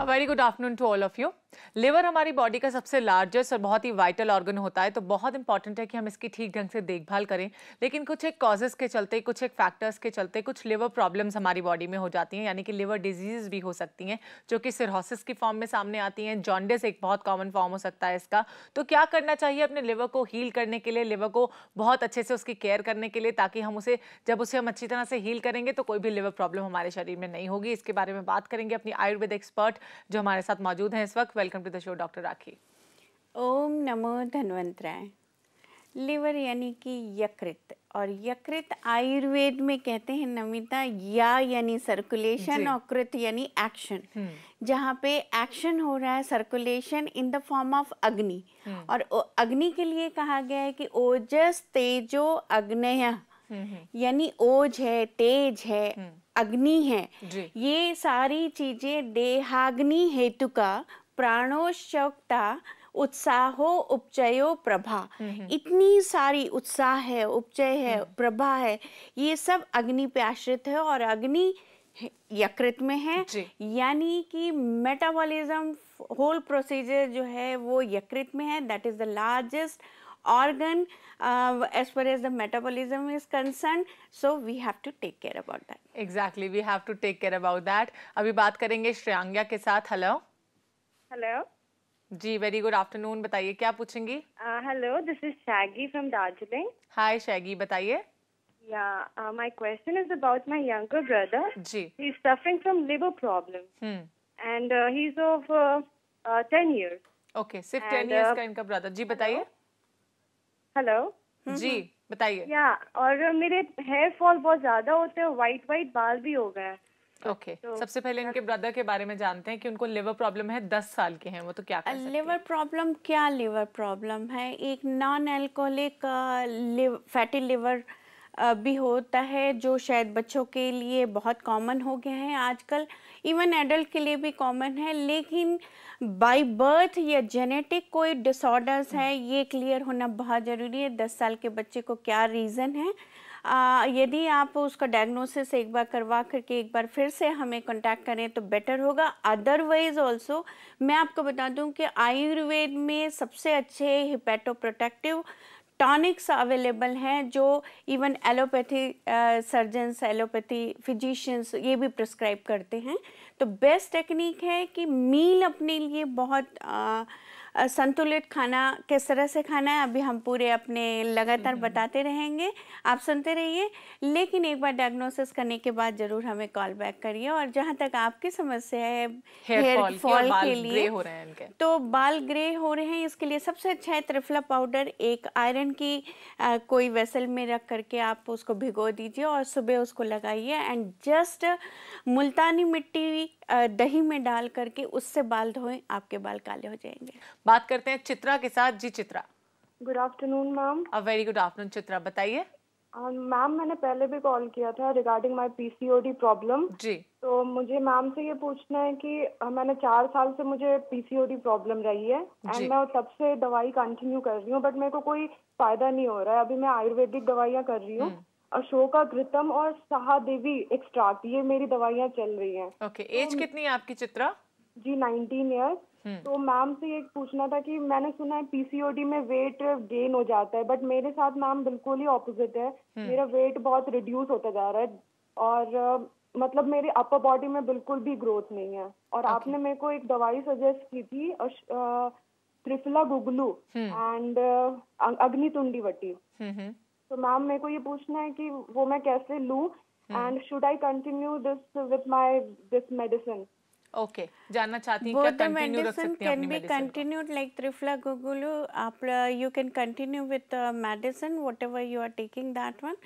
Very good afternoon to all of you. Liver हमारी body का सबसे लार्जेस्ट और बहुत ही वाइटल ऑर्गन होता है, तो बहुत इंपॉर्टेंट है कि हम इसकी ठीक ढंग से देखभाल करें। लेकिन कुछ एक कॉजेस के चलते, कुछ एक फैक्टर्स के चलते कुछ लिवर प्रॉब्लम्स हमारी बॉडी में हो जाती हैं, यानी कि लिवर डिजीज भी हो सकती हैं, जो कि सिरहोसिस की फॉर्म में सामने आती हैं। जॉन्डिस एक बहुत कॉमन फॉर्म हो सकता है इसका। तो क्या करना चाहिए अपने लिवर को हील करने के लिए, लिवर को बहुत अच्छे से उसकी केयर करने के लिए, ताकि हम उसे जब उसे हम अच्छी तरह से हील करेंगे तो कोई भी लिवर प्रॉब्लम हमारे शरीर में नहीं होगी। इसके बारे में बात करेंगे अपनी आयुर्वेद एक्सपर्ट जो हमारे साथ मौजूद हैं इस वक्त। Welcome to the show doctor Rakhi. ओम नमो धन्वंतराय। लिवर यानी कि यकृत, और यकृत आयुर्वेद में कहते हैं नमिता, या यानी सर्कुलेशन और कृत यानी एक्शन। जहाँ पे एक्शन हो रहा है, circulation in the form of अग्नि। और अग्नि के लिए कहा गया है कि ओजस तेजो अग्नय, यानी ओज है, तेज है, अग्नि है। ये सारी चीजें देहाग्नि हेतु का प्राणोशक्ता उत्साहो उपचयो प्रभा, इतनी सारी उत्साह है, उपचय है, प्रभा है, ये सब अग्नि पे आश्रित है। और अग्नि यकृत में है, यानी कि मेटाबॉलिज्म होल प्रोसीजर जो है वो यकृत में है। That is the largest organ as far as the metabolism is concerned, so we have to take care about that. Exactly, we have to take care about that. अभी बात करेंगे श्रेयांग्या के साथ। Hello hello ji, very good afternoon. बताइए क्या पूछेंगी? Hello, this is Shaggy from Darjeeling. Hi Shaggy, बताइए। Yeah, my question is about my younger brother. जी। He's suffering from liver problem. And he's of 10 years. Okay, सिर्फ 10 years का इनका brother. जी बताइए। Hello जी बताइए। या और मेरे हेयर फॉल बहुत ज्यादा होते हैं, वाइट वाइट बाल भी हो गए। ओके, सबसे पहले इनके ब्रदर के बारे में जानते हैं कि उनको लिवर प्रॉब्लम है, 10 साल के हैं वो, तो क्या कर सकते हैं? लिवर प्रॉब्लम, क्या लिवर प्रॉब्लम है? एक नॉन एल्कोहलिक फैटी लिवर भी होता है, जो शायद बच्चों के लिए बहुत कॉमन हो गया है आजकल, इवन एडल्ट के लिए भी कॉमन है। लेकिन बाय बर्थ या जेनेटिक कोई डिसऑर्डर्स है, ये क्लियर होना बहुत ज़रूरी है। 10 साल के बच्चे को क्या रीज़न है, यदि आप उसका डायग्नोसिस एक बार करवा करके एक बार फिर से हमें कांटेक्ट करें तो बेटर होगा। अदरवाइज ऑल्सो मैं आपको बता दूं कि आयुर्वेद में सबसे अच्छे हिपैटोप्रोटेक्टिव टॉनिक्स अवेलेबल हैं, जो even allopathy surgeons, allopathy physicians ये भी प्रिस्क्राइब करते हैं। तो बेस्ट टेक्निक है कि मील अपने लिए बहुत संतुलित खाना किस तरह से खाना है, अभी हम पूरे अपने लगातार बताते रहेंगे, आप सुनते रहिए। लेकिन एक बार डायग्नोसिस करने के बाद जरूर हमें कॉल बैक करिए। और जहाँ तक आपकी समस्या है हेयर फॉल के लिए, हो रहे हैं इनके, तो बाल ग्रे हो रहे हैं, इसके लिए सबसे अच्छा है त्रिफला पाउडर। एक आयरन की कोई वेसल में रख करके आप उसको भिगो दीजिए और सुबह उसको लगाइए, एंड जस्ट मुल्तानी मिट्टी दही में डाल करके उससे बाल धोएं, आपके बाल काले हो जाएंगे। बात करते हैं चित्रा के साथ। जी Chitra. Good afternoon ma'am. Very good afternoon Chitra, बताइए। मैम मैंने पहले भी कॉल किया था रिगार्डिंग माय पीसीओडी प्रॉब्लम। जी। तो मुझे मैम से ये पूछना है कि मैंने 4 साल से मुझे पीसीओडी प्रॉब्लम रही है, एंड मैं तब से दवाई कंटिन्यू कर रही हूँ, बट मेरे को कोई फायदा नहीं हो रहा है। अभी मैं आयुर्वेदिक दवाइयाँ कर रही हूँ, अशोका घृतम और सहादेवी एक्सट्रैक्ट, ये मेरी दवाइयाँ चल रही हैं। ओके, एज कितनी है आपकी चित्रा? जी 19 ईयर्स। तो मैम से ये पूछना था कि मैंने सुना है पीसीओडी में वेट गेन हो जाता है, बट मेरे साथ मैम बिल्कुल ही ऑपोजिट है। मेरा वेट बहुत रिड्यूस होता जा रहा है, और मतलब मेरी अपर बॉडी में बिल्कुल भी ग्रोथ नहीं है। और आपने मेरे को एक दवाई सजेस्ट की थी, त्रिफला गुगलू एंड अग्नितुंडी वटी। तो मैम मेरे को ये पूछना है कि वो मैं कैसे लूं, and should I continue this with this medicine? Okay, जानना चाहती हैं क्या कंटिन्यू रख सकती हैं अपनी medicine? Continued like triphala guggulu, आप you can continue with medicine whatever you are taking that one.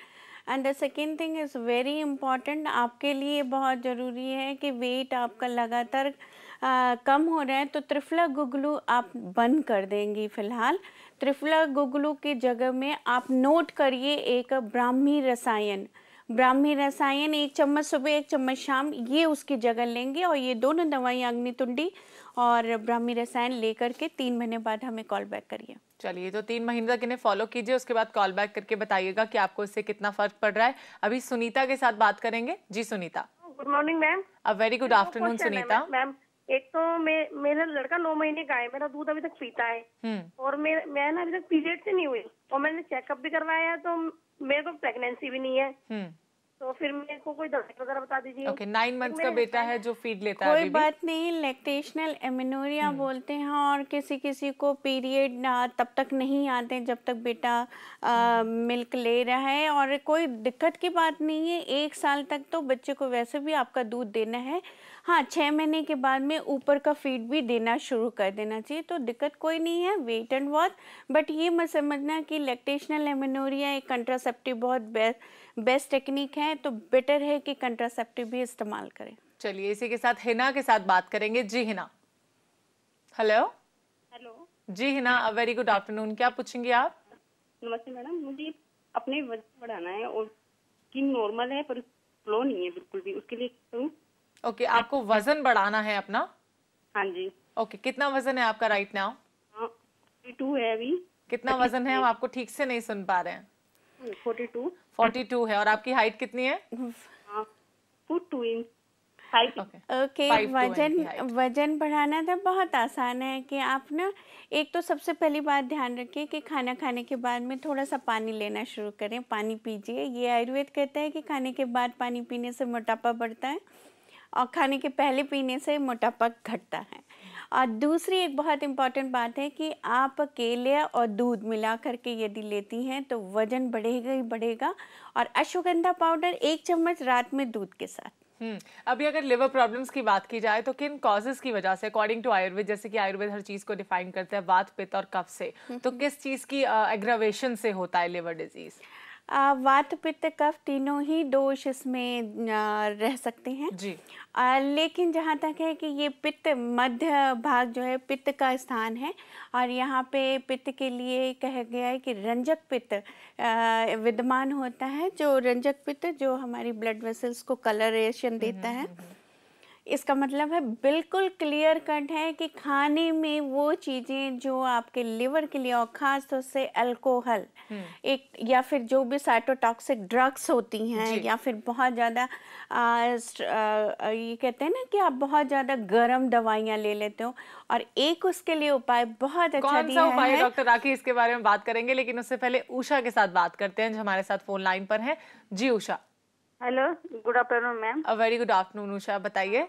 And the second thing is very important, आपके लिए बहुत ज़रूरी है कि वेट आपका लगातार कम हो रहा है, तो त्रिफला गुगलू आप बंद कर देंगी फिलहाल। त्रिफला गुगलू की जगह में आप नोट करिए एक ब्राह्मी रसायन, ब्राह्मी रसायन 1 चम्मच सुबह 1 चम्मच शाम, ये उसकी जगह लेंगे। और ये दोनों दवाइयाँ अग्नितुंडी और ब्राह्मी रसायन लेकर के 3 महीने बाद हमें कॉल बैक करिए। चलिए, तो 3 महीने तक इन्हें फॉलो कीजिए, उसके बाद कॉल बैक करके बताइएगा कि आपको इससे कितना फर्क पड़ रहा है। अभी सुनीता के साथ बात करेंगे। जी Sunita. Good morning ma'am. Very good afternoon Sunita. Ma'am एक तो मेरा लड़का 9 महीने का है, मेरा दूध अभी तक पीता है और मैं ना अभी तक पीरियड से नहीं हुई और मैंने चेकअप भी करवाया तो मेरे को प्रेगनेंसी भी नहीं है। तो फिर मेरे को कोई दवाई वगैरह बता दीजिए। ओके, 9 मंथ्स का बेटा है जो फीड लेता है कोई अभी भी? बात नहीं, लैक्टेशनल एमेनोरिया बोलते हैं और किसी किसी को पीरियड तब तक नहीं आते जब तक बेटा मिल्क ले रहा है और कोई दिक्कत की बात नहीं है। 1 साल तक तो बच्चे को वैसे भी आपका दूध देना है। हाँ, 6 महीने के बाद में ऊपर का फीड भी देना शुरू कर देना चाहिए, तो दिक्कत कोई नहीं है, वेट एंड वॉच। बट ये मत समझना कि लैक्टेशनल एमेनोरिया एक कंट्रासेप्टिव बहुत बेस्ट टेक्निक है, तो बेटर है कि कंट्रासेप्टिव भी इस्तेमाल करें। चलिए इसी के साथ हिना के साथ बात करेंगे। जी हिना। हेलो। हेलो जी हिना, वेरी गुड आफ्टरनून। क्या पूछेंगे आप? नमस्ते मैडम, मुझे अपने वजन बढ़ाना है और स्किन नॉर्मल है पर फ्लो नहीं है बिल्कुल भी, उसके लिए करूं? ओके, आपको वजन बढ़ाना है अपना? हाँ जी। ओके, कितना वजन है आपका राइट नाउ? 42 है अभी। कितना वजन है? हम आपको ठीक से नहीं सुन पा रहे हैं। 42। 42 है। और आपकी हाइट कितनी है? 2 इंच हाइट। ओके, वजन बढ़ाना तो बहुत आसान है कि आप ना, एक तो सबसे पहली बात ध्यान रखिए कि खाना खाने के बाद में थोड़ा सा पानी लेना शुरू करें, पानी पीजिए। ये आयुर्वेद कहता है कि खाने के बाद पानी पीने से मोटापा बढ़ता है और खाने के पहले पीने से मोटापा घटता है। और दूसरी एक बहुत इम्पॉर्टेंट बात है कि आप केले और दूध मिला करके यदि लेती हैं तो वजन बढ़ेगा ही बढ़ेगा। और अश्वगंधा पाउडर 1 चम्मच रात में दूध के साथ। अभी अगर लिवर प्रॉब्लम्स की बात की जाए तो किन कॉजेस की वजह से, अकॉर्डिंग टू आयुर्वेद, जैसे कि आयुर्वेद हर चीज को डिफाइन करते हैं वात, पित्त और कफ से, तो किस चीज की एग्रावेशन से होता है लिवर डिजीज? वात, पित्त, कफ तीनों ही दोष इसमें रह सकते हैं जी। लेकिन जहाँ तक है कि ये पित्त मध्य भाग जो है पित्त का स्थान है और यहाँ पे पित्त के लिए कहा गया है कि रंजक पित्त विद्यमान होता है। जो रंजक पित्त जो हमारी ब्लड वेसल्स को कलरेशन देता है। इसका मतलब है बिल्कुल क्लियर कट है कि खाने में वो चीज़ें जो आपके लिवर के लिए और ख़ास तौर से अल्कोहल एक या फिर जो भी साइटोटॉक्सिक ड्रग्स होती हैं या फिर बहुत ज़्यादा ये कहते हैं ना कि आप बहुत ज़्यादा गर्म दवाइयाँ ले लेते हो, और एक उसके लिए उपाय बहुत अच्छा कौन सा उपाय है डॉक्टर राखी, इसके बारे में बात करेंगे, लेकिन उससे पहले उषा के साथ बात करते हैं जो हमारे साथ फोन लाइन पर हैं। जी Usha. Hello, good afternoon ma'am. Very good afternoon Usha, बताइए।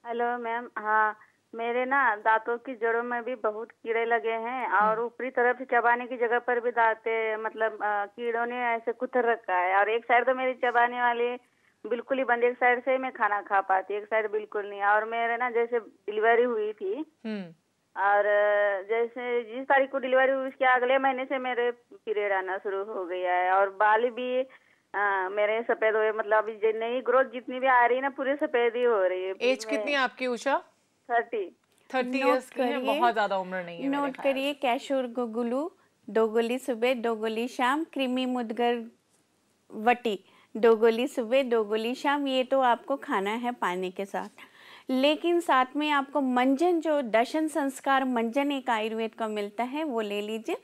Hello ma'am. हाँ, मेरे ना दांतों की जड़ों में भी बहुत कीड़े लगे हैं और ऊपरी तरफ चबाने की जगह पर भी दांते मतलब कीड़ों ने ऐसे कुतर रखा है, और एक साइड तो मेरी चबाने वाली बिल्कुल ही बंद, एक साइड से मैं खाना खा पाती, एक साइड बिल्कुल नहीं। और मेरे ना जैसे डिलीवरी हुई थी और जैसे जिस तारीख को डिलीवरी हुई उसके अगले महीने से मेरे पीरियड आना शुरू हो गया है और बाल भी मेरे सफेद हुए, मतलब अभी नई ग्रोथ जितनी भी आ रही है ना पूरी सफेद ही हो रही है। एज कितनी है आपकी उषा? 30 इयर्स की है, बहुत ज्यादा उम्र नहीं है। नोट करिए, कैशूर गुगुलू 2 गोली सुबह 2 गोली शाम, क्रीमी मुदगर वटी 2 गोली सुबह 2 गोली शाम, ये तो आपको खाना है पानी के साथ। लेकिन साथ में आपको मंजन, जो दशन संस्कार मंजन एक आयुर्वेद का मिलता है, वो ले लीजिए,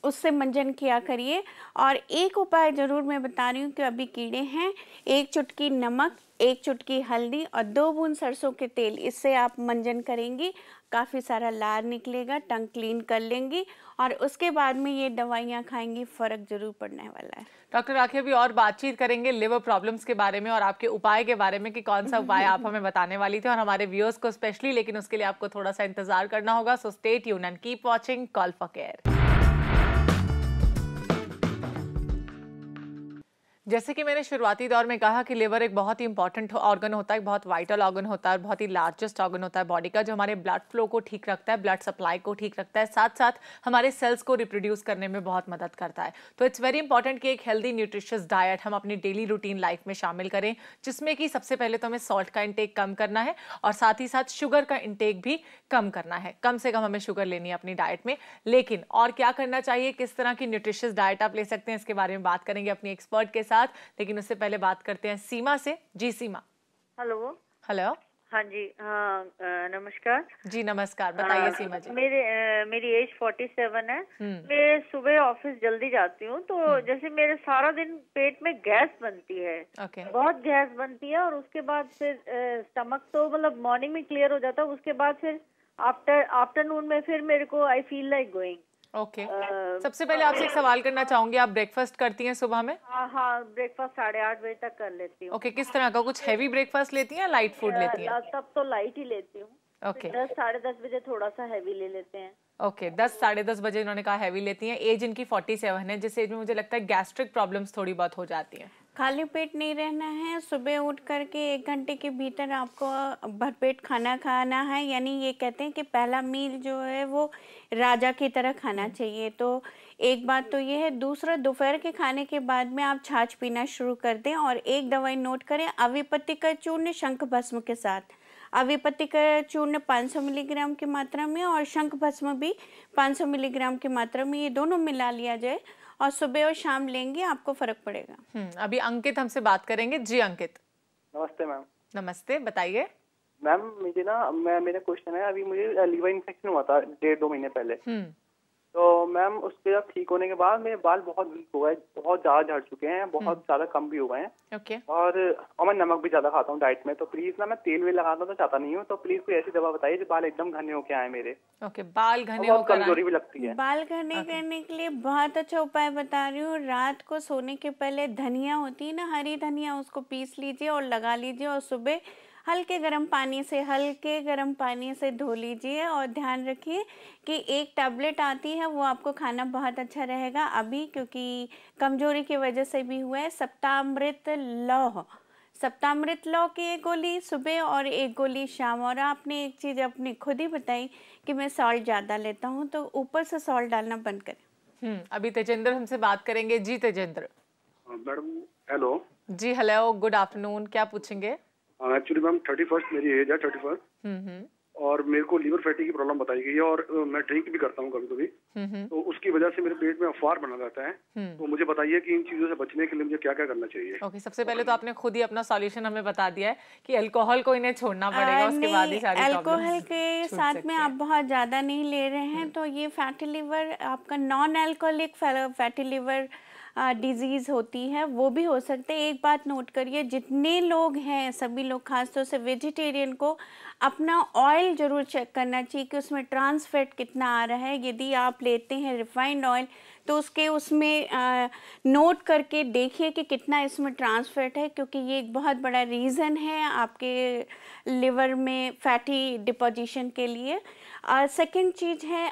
उससे मंजन किया करिए। और एक उपाय जरूर मैं बता रही हूँ कि अभी कीड़े हैं, 1 चुटकी नमक, 1 चुटकी हल्दी और 2 बूंद सरसों के तेल, इससे आप मंजन करेंगी, काफ़ी सारा लार निकलेगा, टंग क्लीन कर लेंगी और उसके बाद में ये दवाइयाँ खाएंगी, फ़र्क जरूर पड़ने वाला है। डॉक्टर राखी अभी और बातचीत करेंगे लिवर प्रॉब्लम्स के बारे में और आपके उपाय के बारे में कि कौन सा उपाय आप हमें बताने वाली थी और हमारे व्यूअर्स को स्पेशली, लेकिन उसके लिए आपको थोड़ा सा इंतजार करना होगा। So stay tuned and keep watching call for care. जैसे कि मैंने शुरुआती दौर में कहा कि लिवर एक बहुत ही इंपॉर्टेंट ऑर्गन होता है, बहुत वाइटल ऑर्गन होता है, बहुत ही लार्जेस्ट ऑर्गन होता है बॉडी का, जो हमारे ब्लड फ्लो को ठीक रखता है, ब्लड सप्लाई को ठीक रखता है, साथ साथ हमारे सेल्स को रिप्रोड्यूस करने में बहुत मदद करता है। तो इट्स वेरी इंपॉर्टेंट कि एक हेल्दी न्यूट्रिशियस डाइट हम अपनी डेली रूटीन लाइफ में शामिल करें, जिसमें कि सबसे पहले तो हमें सॉल्ट का इंटेक कम करना है और साथ ही साथ शुगर का इंटेक भी कम करना है। कम से कम हमें शुगर लेनी है अपनी डाइट में। लेकिन और क्या करना चाहिए, किस तरह की न्यूट्रिशियस डाइट आप ले सकते हैं, इसके बारे में बात करेंगे अपनी एक्सपर्ट के साथ। लेकिन उससे पहले बात करते हैं सीमा से। जी सीमा। हेलो। हेलो। हाँ जी, हाँ, नमस्कार। जी नमस्कार, बताइए सीमा जी। मेरी एज 47 है। मैं सुबह ऑफिस जल्दी जाती हूँ, तो जैसे मेरे सारा दिन पेट में गैस बनती है। ओके। बहुत गैस बनती है, और उसके बाद फिर स्टमक तो मतलब मॉर्निंग में क्लियर हो जाता है, उसके बाद फिर आफ्टरनून में फिर मेरे को I feel like going. Okay. सबसे पहले आपसे एक सवाल करना चाहूंगी, आप ब्रेकफास्ट करती हैं सुबह में? हाँ, ब्रेकफास्ट 8:30 बजे तक कर लेती हूँ। ओके, किस तरह का? कुछ हैवी ब्रेकफास्ट लेती हैं या लाइट फूड लेती हैं? तब तो लाइट ही लेती हूँ। ओके। 10 साढ़े 10 बजे थोड़ा सा हैवी ले लेते हैं। ओके, 10 साढ़े 10 बजे इन्होंने कहा हैवी लेती हैं। एज इनकी 47 है, जिस एज में मुझे लगता है गैस्ट्रिक प्रॉब्लम्स थोड़ी बहुत हो जाती हैं। खाली पेट नहीं रहना है। सुबह उठ करके 1 घंटे के भीतर आपको भरपेट खाना खाना है। यानी ये कहते हैं कि पहला मील जो है वो राजा की तरह खाना चाहिए। तो एक बात तो ये है। दूसरा, दोपहर के खाने के बाद में आप छाछ पीना शुरू कर दें। और एक दवाई नोट करें, अविपत्ति का चूर्ण शंख भस्म के साथ। अविपत्ति का चूर्ण 500 मिलीग्राम की मात्रा में और शंख भस्म भी 500 मिलीग्राम की मात्रा में, ये दोनों मिला लिया जाए और सुबह और शाम लेंगे, आपको फर्क पड़ेगा। अभी अंकित हमसे बात करेंगे। जी अंकित। नमस्ते मैम। नमस्ते, बताइए। मैम मुझे ना मेरा क्वेश्चन है, अभी मुझे लीवर इन्फेक्शन हुआ था 1.5-2 महीने पहले। तो मैम उसके बाद ठीक होने के बाद मेरे बाल बहुत वीक हो गए, बहुत ज्यादा झड़ चुके हैं, बहुत ज्यादा कम भी हो गए हैं। ओके। और मैं नमक भी ज्यादा खाता हूँ डाइट में। तो प्लीज ना, मैं तेल भी लगाता तो चाहता नहीं हूँ, तो प्लीज कोई ऐसी दवा बताइए जो बाल एकदम घने होके आए मेरे। ओके, बाल घने बहुत होकर कमजोरी भी लगती है। बाल घने करने के लिए बहुत अच्छा उपाय बता रही हूँ। रात को सोने के पहले धनिया होती है ना, हरी धनिया, उसको पीस लीजिए और लगा लीजिए और सुबह हल्के गर्म पानी से धो लीजिए। और ध्यान रखिए कि एक टैबलेट आती है, वो आपको खाना बहुत अच्छा रहेगा अभी, क्योंकि कमजोरी की वजह से भी हुआ है। सप्तामृत लौ की 1 गोली सुबह और 1 गोली शाम। और आपने एक चीज़ अपनी खुद ही बताई कि मैं सॉल्ट ज़्यादा लेता हूँ, तो ऊपर से सॉल्ट डालना बंद करें। अभी तेजेंद्र हमसे बात करेंगे। जी तेजेंद्र। Madam hello. जी हेलो, गुड आफ्टरनून। क्या पूछेंगे? एक्चुअली मैम 31 मेरी एज है, 31। और मेरे को लीवर फैटी की प्रॉब्लम बताई गई है, और मैं ड्रिंक भी करता हूँ कभी कभी, तो उसकी वजह से मेरे पेट में अफवार बना रहता है। तो मुझे बताइए कि इन चीजों से बचने के लिए मुझे क्या क्या करना चाहिए। ओके, सबसे पहले तो आपने खुद ही अपना सॉल्यूशन हमें बता दिया है कि अल्कोहल को इन्हें छोड़ना पड़ेगा, उसके बाद ही सारी अल्कोहल के साथ में आप बहुत ज़्यादा नहीं ले रहे हैं, तो ये फैटी लिवर आपका non alcoholic fatty liver disease होती है, वो भी हो सकते हैं। एक बात नोट करिए, जितने लोग हैं सभी लोग, खासतौर से वेजिटेरियन को अपना ऑयल ज़रूर चेक करना चाहिए कि उसमें ट्रांस फैट कितना आ रहा है। यदि आप लेते हैं रिफाइंड ऑयल तो उसमें नोट करके देखिए कि कितना इसमें ट्रांस फैट है, क्योंकि ये एक बहुत बड़ा रीज़न है आपके लिवर में फैटी डिपोजिशन के लिए। सेकंड चीज़ है,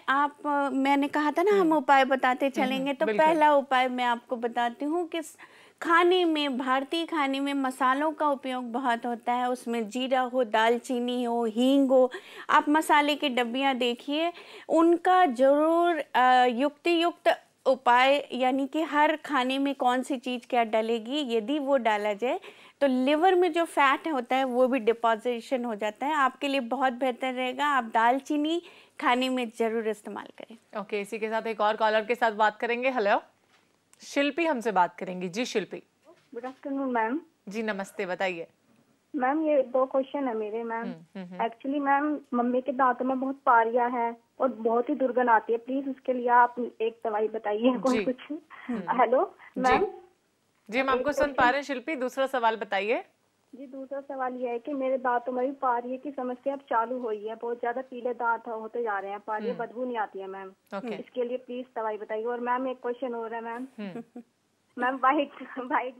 मैंने कहा था ना हम उपाय बताते चलेंगे, तो पहला उपाय मैं आपको बताती हूँ कि खाने में, भारतीय खाने में मसालों का उपयोग बहुत होता है। उसमें जीरा हो, दालचीनी हो, हींग हो, आप मसाले की डब्बियाँ देखिए, उनका ज़रूर युक्त उपाय, यानी कि हर खाने में कौन सी चीज़ क्या डलेगी, यदि वो डाला जाए तो लिवर में जो फैट होता है वो भी डिपोजिशन हो जाता है। आपके लिए बहुत बेहतर रहेगा, आप दालचीनी खाने में ज़रूर इस्तेमाल करें। ओके, इसी के साथ एक और कॉलर के साथ बात करेंगे। हेलो, शिल्पी हमसे बात करेंगी। जी शिल्पी। Good afternoon ma'am. जी नमस्ते, बताइए। मैम ये 2 क्वेश्चन है मेरे मैम। एक्चुअली मैम मम्मी के दांतों में बहुत पारियां है और बहुत ही दुर्गंध आती है। प्लीज उसके लिए आप एक दवाई बताइए, कोई कुछ। Hello ma'am. जी हम आपको सुन पा रहे हैं शिल्पी, दूसरा सवाल बताइए। जी दूसरा सवाल ये है कि मेरे दांतों में भी पारिये की समस्या अब चालू हुई है, बहुत ज्यादा पीले दांत होते जा रहे हैं, पारिये बदबू नहीं आती है मैम। इसके लिए प्लीज दवाई बताइए। और मैम एक क्वेश्चन हो रहा है मैम। मैम वाइट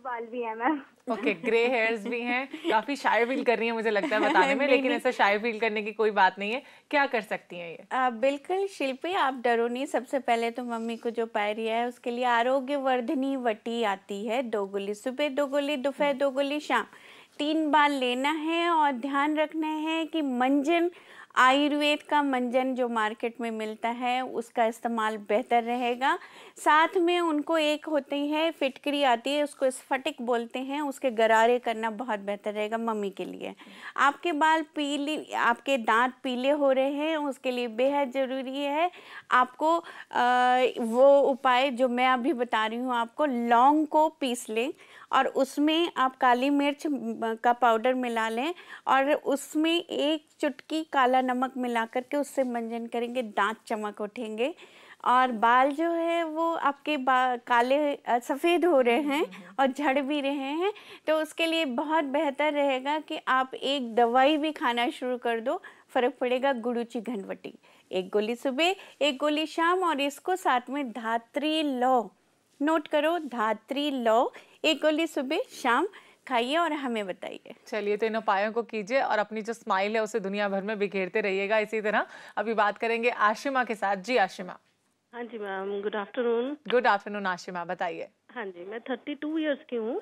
बाल भी है मैम। ओके, ग्रे हेयर्स भी हैं। काफी शाय फील कर रही हैं मुझे लगता है बताने में, लेकिन ऐसा शाय फील करने की कोई बात नहीं है। क्या कर सकती हैं ये? बिल्कुल शिल्पी, आप डरो नहीं। सबसे पहले तो मम्मी को जो पायरिया है उसके लिए आरोग्य वर्धनी वटी आती है, 2 गोली सुबह, 2 गोली दोपहर, 2 गोली शाम, 3 बार लेना है। और ध्यान रखना है कि मंजन, आयुर्वेद का मंजन जो मार्केट में मिलता है उसका इस्तेमाल बेहतर रहेगा। साथ में उनको एक होती है फिटकरी आती है, उसको स्फटिक बोलते हैं, उसके गरारे करना बहुत बेहतर रहेगा मम्मी के लिए। आपके बाल पीले, आपके दांत पीले हो रहे हैं, उसके लिए बेहद ज़रूरी है आपको वो उपाय जो मैं अभी बता रही हूँ आपको, लौंग को पीस लें और उसमें आप काली मिर्च का पाउडर मिला लें और उसमें 1 चुटकी काला नमक मिला करके उससे मंजन करेंगे, दांत चमक उठेंगे और बाल जो है वो आपके काले सफ़ेद हो रहे हैं और झड़ भी रहे हैं, तो उसके लिए बहुत बेहतर रहेगा कि आप एक दवाई भी खाना शुरू कर दो, फ़र्क पड़ेगा। गुडुचि घनवटी, 1 गोली सुबह 1 गोली शाम और इसको साथ में धात्री लौ, नोट करो धात्री लौ, 1 गोली सुबह शाम खाइए और हमें बताइए। चलिए, तो इन उपायों को कीजिए और अपनी जो स्माइल है उसे दुनिया भर में बिखेरते रहिएगा इसी तरह। अभी बात करेंगे आशिमा के साथ। जी आशिमा। हाँ जी ma'am, good afternoon. Good afternoon Ashima, बताइए। हाँ जी, मैं 32 इयर्स की हूँ।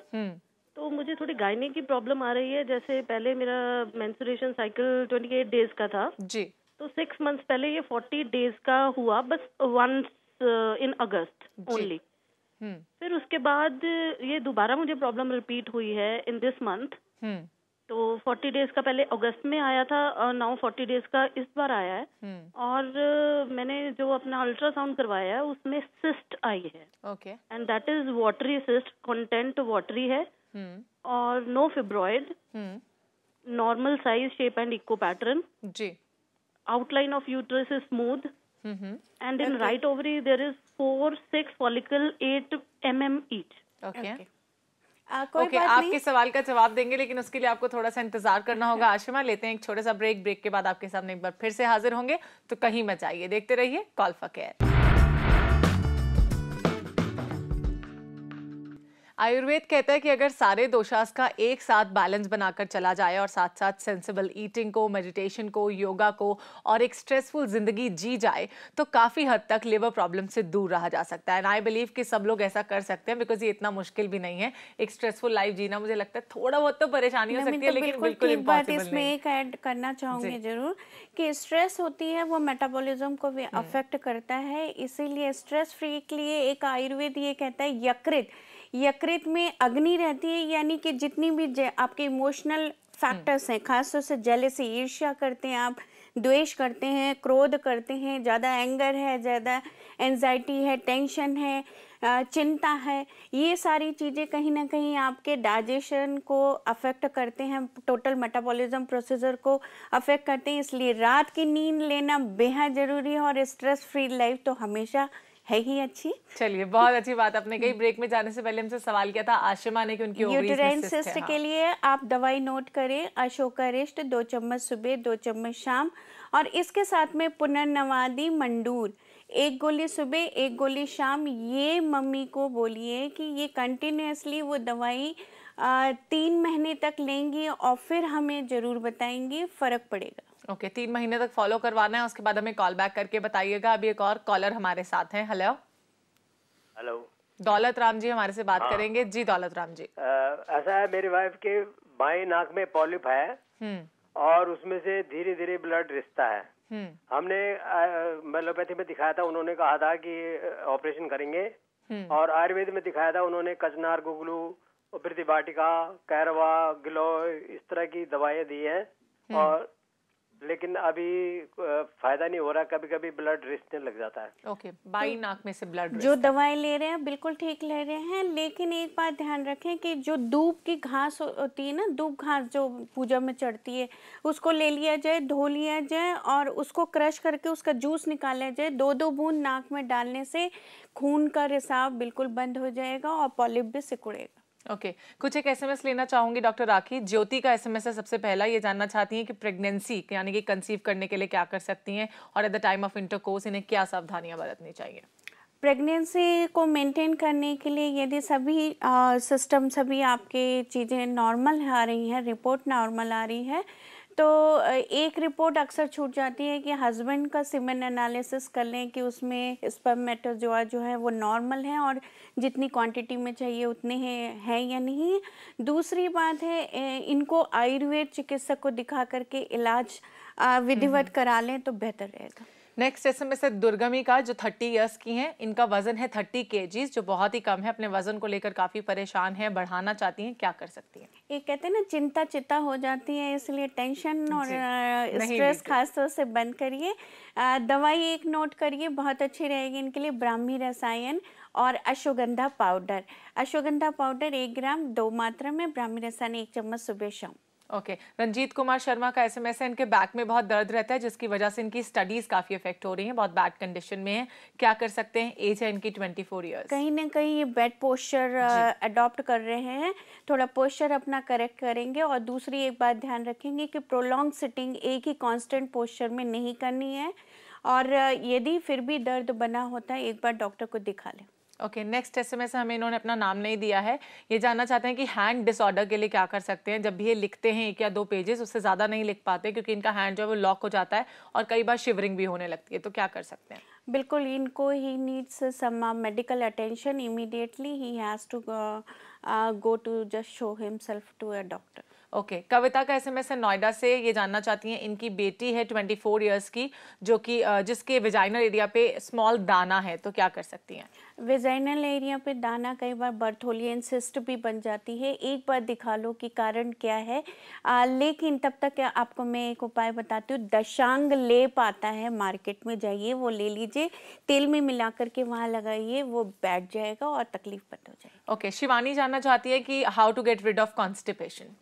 तो मुझे थोड़ी गायने की प्रॉब्लम आ रही है। जैसे पहले मेरा मेंस्ट्रुएशन साइकिल 28 डेज का था जी, तो 6 मंथ्स पहले ये 40 डेज का हुआ, बस वंस इन अगस्त ओनली। फिर उसके बाद ये दोबारा मुझे प्रॉब्लम रिपीट हुई है इन दिस मंथ। तो 40 डेज का पहले अगस्त में आया था और नाउ 40 डेज का इस बार आया है। और मैंने जो अपना अल्ट्रासाउंड करवाया है उसमें सिस्ट आई है। Okay. And that is watery cyst, content watery है और no fibroid, normal size, shape and echo pattern जी। Outline of uterus is smooth and in right ovary there is 4-6 follicle 8 mm each. Okay कोई okay, बात आपके नहीं। सवाल का जवाब देंगे, लेकिन उसके लिए आपको थोड़ा सा इंतजार करना होगा। आशिमा, लेते हैं एक छोटा सा ब्रेक। ब्रेक के बाद आपके सामने एक बार फिर से हाजिर होंगे, तो कहीं मत जाइए, देखते रहिए कॉल फॉर केयर। आयुर्वेद कहता है कि अगर सारे दोषास का एक साथ बैलेंस बनाकर चला जाए और साथ साथ सेंसिबल ईटिंग को, मेडिटेशन को, योगा को और एक स्ट्रेसफुल जिंदगी जी जाए तो काफी हद तक लिवर प्रॉब्लम से दूर रहा जा सकता है। एंड आई बिलीव कि सब लोग ऐसा कर सकते हैं, बिकॉज ये इतना मुश्किल भी नहीं है। एक स्ट्रेसफुल लाइफ जीना, मुझे लगता है थोड़ा बहुत तो परेशानी हो सकती है, लेकिन बिल्कुल एक बात इम्पॉसिबल इसमें नहीं। एक ऐड करना चाहूंगी जरूर कि स्ट्रेस होती है वो मेटाबॉलिज्म को भी अफेक्ट करता है, इसीलिए स्ट्रेस फ्री के लिए एक आयुर्वेद ये कहता है यकृत, यकृत में अग्नि रहती है, यानी कि जितनी भी आपके इमोशनल फैक्टर्स हैं, खासतौर से जेलसी, ईर्ष्या करते हैं आप, द्वेष करते हैं, क्रोध करते हैं, ज़्यादा एंगर है, ज़्यादा एंजाइटी है, टेंशन है, चिंता है, ये सारी चीज़ें कहीं ना कहीं आपके डाइजेशन को अफेक्ट करते हैं, टोटल मेटाबॉलिज्म प्रोसीजर को अफेक्ट करते हैं। इसलिए रात की नींद लेना बेहद ज़रूरी है और स्ट्रेस फ्री लाइफ तो हमेशा है ही अच्छी। चलिए, बहुत अच्छी बात आपने कही। ब्रेक में जाने से पहले हमसे सवाल किया था आशिमा ने कि उनकी ओवरीज में यूटेराइन सिस्ट सिस्ट है। के लिए आप दवाई नोट करें, अशोकारिष्ट 2 चम्मच सुबह 2 चम्मच शाम, और इसके साथ में पुनर्नवादी मंडूर 1 गोली सुबह 1 गोली शाम। ये मम्मी को बोलिए कि ये कंटिन्यूसली वो दवाई 3 महीने तक लेंगी और फिर हमें ज़रूर बताएंगी, फ़र्क पड़ेगा। ओके, 3 महीने तक फॉलो करवाना है, उसके बाद हमें कॉल बैक करके बताइएगा। अभी एक और कॉलर हमारे साथ हैं। हेलो हेलो, दौलत राम जी हमारे से बात करेंगे। जी दौलत राम जी। ऐसा है, मेरी वाइफ के बाएं नाक में पॉलिप है और उसमें से धीरे धीरे ब्लड रिसता है। हमने एलोपैथी में दिखाया था, उन्होंने कहा था कि ऑपरेशन करेंगे, और आयुर्वेद में दिखाया था, उन्होंने कचनार, गुगलू, प्रतिवाटिका, कैरवा, गिलोय, इस तरह की दवाएं दी हैं, और लेकिन अभी फायदा नहीं हो रहा, कभी कभी ब्लड रिसने लग जाता है। ओके, बाई नाक में से ब्लड जो दवाई ले रहे हैं बिल्कुल ठीक ले रहे हैं, लेकिन एक बात ध्यान रखें कि जो दूब की घास होती है ना, दूब घास जो पूजा में चढ़ती है, उसको ले लिया जाए, धो लिया जाए और उसको क्रश करके उसका जूस निकाला जाए। 2-2 बूंद नाक में डालने से खून का रिसाव बिल्कुल बंद हो जाएगा और पॉलिप भी सिकुड़ेगा। ओके, कुछ एक एसएमएस लेना चाहूंगी डॉक्टर राखी। ज्योति का एसएमएस है सबसे पहला। ये जानना चाहती हैं कि प्रेगनेंसी यानी कि कंसीव करने के लिए क्या कर सकती हैं और at the time of intercourse इन्हें क्या सावधानियां बरतनी चाहिए। प्रेगनेंसी को मेंटेन करने के लिए यदि सभी सिस्टम, सभी आपके चीज़ें नॉर्मल आ रही हैं, रिपोर्ट नॉर्मल आ रही है, तो एक रिपोर्ट अक्सर छूट जाती है कि हस्बैंड का सीमेन एनालिसिस कर लें कि उसमें स्पर्मेटोजोआ जो है वो नॉर्मल है और जितनी क्वांटिटी में चाहिए उतने है या नहीं। दूसरी बात है, इनको आयुर्वेद चिकित्सक को दिखा करके इलाज विधिवत करा लें तो बेहतर रहेगा। नेक्स्ट एसएमएस है दुर्गमी का, जो 30 इयर्स की हैं। इनका वजन है 30 kg, जो बहुत ही कम है। अपने वजन को लेकर काफी परेशान है, बढ़ाना चाहती हैं, क्या कर सकती हैं? ये कहते हैं ना, चिंता चिता हो जाती है, इसलिए टेंशन और स्ट्रेस खासतौर से बंद करिए। दवाई एक नोट करिए, बहुत अच्छी रहेगी इनके लिए, ब्राह्मी रसायन, और अश्वगंधा पाउडर। अश्वगंधा पाउडर 1 ग्राम 2 मात्रा में, ब्राह्मी रसायन 1 चम्मच सुबह शाम। ओके रंजीत कुमार शर्मा का एसएमएस है, इनके बैक में बहुत दर्द रहता है जिसकी वजह से इनकी स्टडीज काफी इफेक्ट हो रही हैं, बहुत बैड कंडीशन में है, क्या कर सकते हैं? एज है इनकी 24 इयर्स। कहीं ना कहीं ये बेड पोस्चर अडॉप्ट कर रहे हैं, थोड़ा पोस्चर अपना करेक्ट करेंगे। और दूसरी एक बात ध्यान रखेंगे कि प्रोलॉन्ग सिटिंग एक ही कांस्टेंट पोस्चर में नहीं करनी है, और यदि फिर भी दर्द बना होता है एक बार डॉक्टर को दिखा लें। ओके नेक्स्ट एसएमएस हमें इन्होंने अपना नाम नहीं दिया है, ये जानना चाहते हैं कि हैंड डिसऑर्डर के लिए क्या कर सकते हैं? जब भी ये लिखते हैं 1 या 2 पेजेस, उससे ज़्यादा नहीं लिख पाते क्योंकि इनका हैंड जो है वो लॉक हो जाता है और कई बार शिवरिंग भी होने लगती है, तो क्या कर सकते हैं? बिल्कुल, इनको he needs some medical attention immediately, he has to go to just show himself to a doctor. Okay Kavita का एसएमएस है नोएडा से, ये जानना चाहती हैं इनकी बेटी है 24 इयर्स की जो कि जिसके वेजाइनल एरिया पे स्मॉल दाना है, तो क्या कर सकती हैं? वेजाइनल एरिया पे दाना कई बार बर्थोलियन सिस्ट भी बन जाती है, एक बार दिखा लो कि कारण क्या है। लेकिन तब तक आपको मैं एक उपाय बताती हूँ, दशांग लेप आता है मार्केट में, जाइए वो ले लीजिए, तेल में मिला करके वहाँ लगाइए, वो बैठ जाएगा और तकलीफ बंद हो जाएगी। ओके शिवानी जानना चाहती है कि how to get rid of constipation.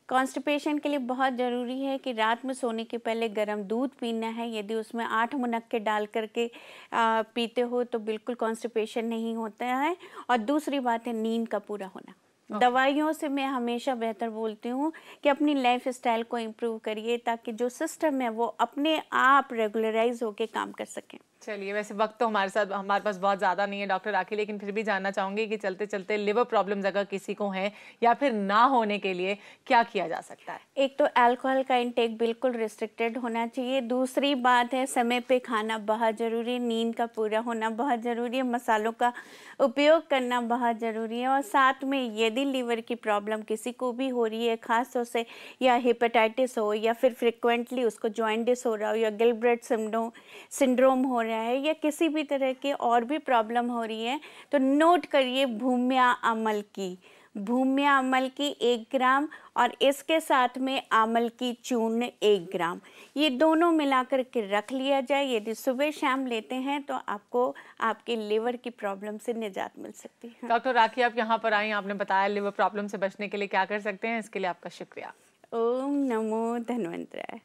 Constipation के लिए बहुत ज़रूरी है कि रात में सोने के पहले गर्म दूध पीना है। यदि उसमें 8 मुनक्के डाल करके पीते हो तो बिल्कुल कॉन्स्टिपेशन नहीं होता है। और दूसरी बात है नींद का पूरा होना। दवाइयों से मैं हमेशा बेहतर बोलती हूँ कि अपनी लाइफ स्टाइल को इम्प्रूव करिए ताकि जो सिस्टम है वो अपने आप रेगुलराइज होके काम कर सकें। चलिए वैसे वक्त तो हमारे पास बहुत ज़्यादा नहीं है डॉक्टर राखी, लेकिन फिर भी जानना चाहूँगी कि चलते चलते लिवर प्रॉब्लम्स अगर किसी को हैं या फिर ना होने के लिए क्या किया जा सकता है? एक तो अल्कोहल का इंटेक बिल्कुल रिस्ट्रिक्टेड होना चाहिए। दूसरी बात है समय पे खाना बहुत ज़रूरी है, नींद का पूरा होना बहुत ज़रूरी है, मसालों का उपयोग करना बहुत ज़रूरी है। और साथ में यदि लीवर की प्रॉब्लम किसी को भी हो रही है, खास तौर से या हेपेटाइटिस हो या फिर फ्रिक्वेंटली उसको जॉइंटिस हो रहा हो या गिलब्रेट सिंड्रोम हो रहा है या किसी भी तरह की और भी प्रॉब्लम हो रही है, तो नोट करिए भूम्या अमल की 1 ग्राम और इसके साथ में आमल की चूर्ण 1 ग्राम, ये दोनों मिलाकर के रख लिया जाए। यदि सुबह शाम लेते हैं तो आपको आपके लिवर की प्रॉब्लम से निजात मिल सकती है। डॉक्टर राखी आप यहाँ पर आई, आपने बताया लिवर प्रॉब्लम से बचने के लिए क्या कर सकते हैं, इसके लिए आपका शुक्रिया। ओम नमो धन्वंतराय।